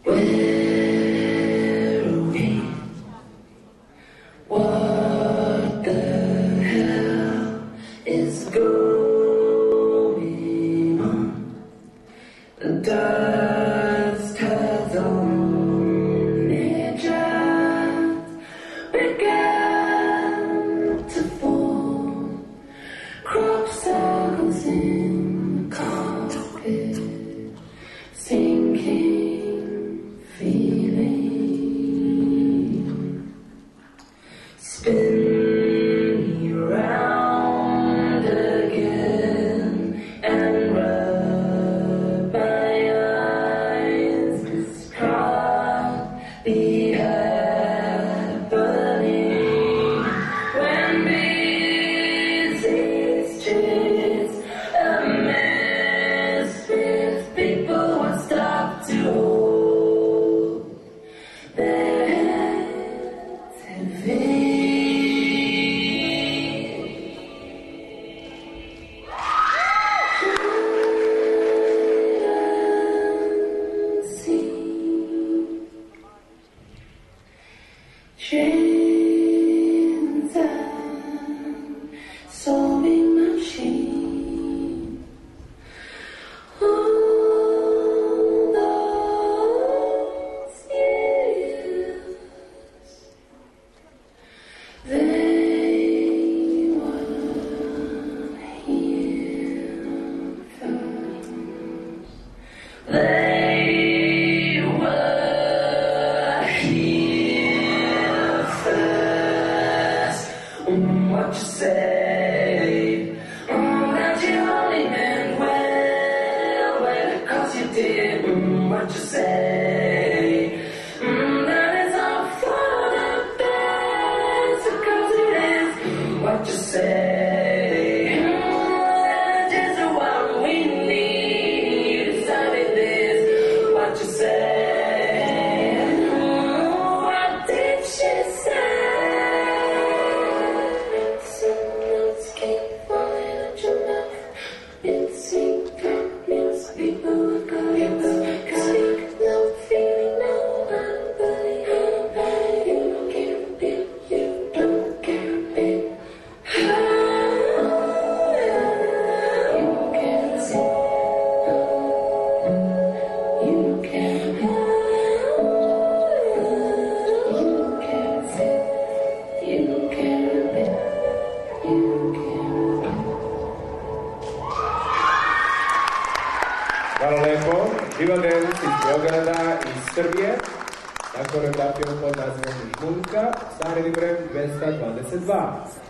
Where are we? What the hell is going on? The dust has only just begun to form. Crop circles in the carpet, sinking feeling. Spin me round again and rub my eyes, describe the happening when busy streets are misfit people will stop to hold their heads heavy. Chains and sewing machine. All those years, they were here first. They were here first. What you say? That you only meant well, 'cause you did. What you say? That is all for the best, 'cause it is. What you say? That is what we need. Decided this. What you say? What did she say? Hvala lepo. Divan iz Beograda, iz Srbije, na koreografiju pod nazivom Žmunka, stari broj 222.